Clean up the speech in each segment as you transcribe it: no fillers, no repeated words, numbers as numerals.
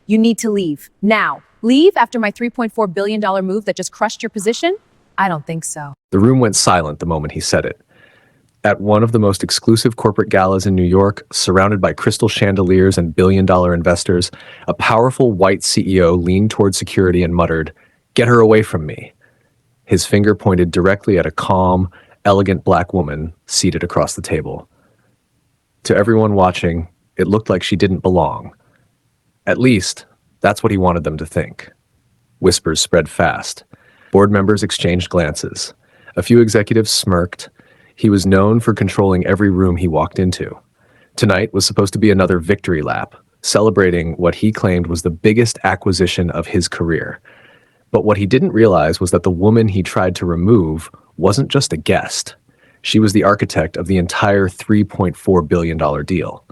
You need to leave. Now. Leave after my $3.4 billion move that just crushed your position? I don't think so. The room went silent the moment he said it. At one of the most exclusive corporate galas in New York, surrounded by crystal chandeliers and billion-dollar investors, a powerful white CEO leaned toward security and muttered, "Get her away from me." His finger pointed directly at a calm, elegant black woman seated across the table. To everyone watching, it looked like she didn't belong. At least, that's what he wanted them to think. Whispers spread fast. Board members exchanged glances. A few executives smirked. He was known for controlling every room he walked into. Tonight was supposed to be another victory lap, celebrating what he claimed was the biggest acquisition of his career. But what he didn't realize was that the woman he tried to remove wasn't just a guest. She was the architect of the entire $3.4 billion deal.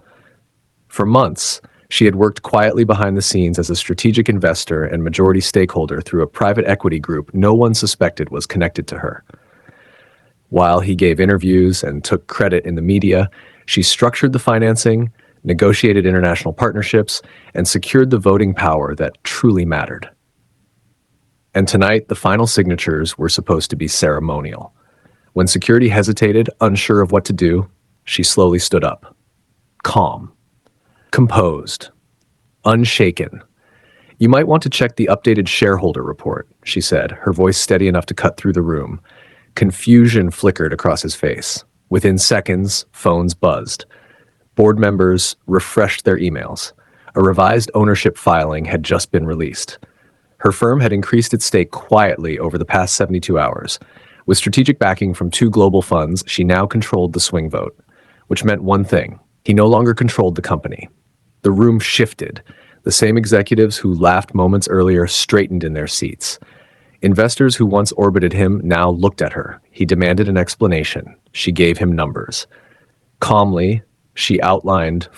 For months, she had worked quietly behind the scenes as a strategic investor and majority stakeholder through a private equity group no one suspected was connected to her. While he gave interviews and took credit in the media, she structured the financing, negotiated international partnerships, and secured the voting power that truly mattered. And tonight, the final signatures were supposed to be ceremonial. When security hesitated, unsure of what to do, she slowly stood up. Calm. Composed. Unshaken. "You might want to check the updated shareholder report," she said, her voice steady enough to cut through the room. Confusion flickered across his face. Within seconds, phones buzzed. Board members refreshed their emails. A revised ownership filing had just been released. Her firm had increased its stake quietly over the past 72 hours. With strategic backing from 2 global funds, she now controlled the swing vote, which meant one thing: he no longer controlled the company. The room shifted. The same executives who laughed moments earlier straightened in their seats. Investors who once orbited him now looked at her. He demanded an explanation. She gave him numbers. Calmly, she outlined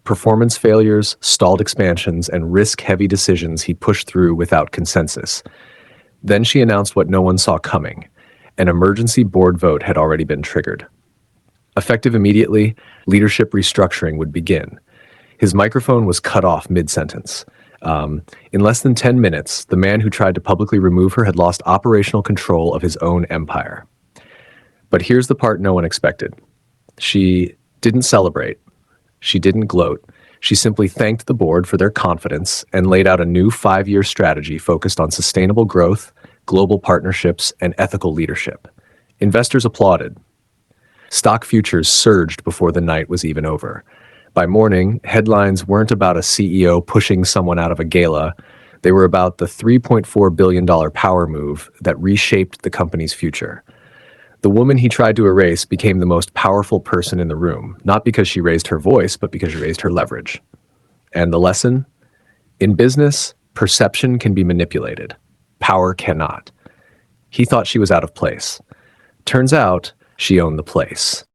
performance failures, stalled expansions, and risk-heavy decisions he pushed through without consensus. Then she announced what no one saw coming. An emergency board vote had already been triggered. Effective immediately, leadership restructuring would begin. His microphone was cut off mid-sentence. In less than 10 minutes, the man who tried to publicly remove her had lost operational control of his own empire. But here's the part no one expected. She didn't celebrate. She didn't gloat. She simply thanked the board for their confidence and laid out a new 5-year strategy focused on sustainable growth, global partnerships, and ethical leadership. Investors applauded. Stock futures surged before the night was even over. By morning, headlines weren't about a CEO pushing someone out of a gala. They were about the $3.4 billion power move that reshaped the company's future. The woman he tried to erase became the most powerful person in the room, not because she raised her voice, but because she raised her leverage. And the lesson? In business, perception can be manipulated. Power cannot. He thought she was out of place. Turns out, she owned the place.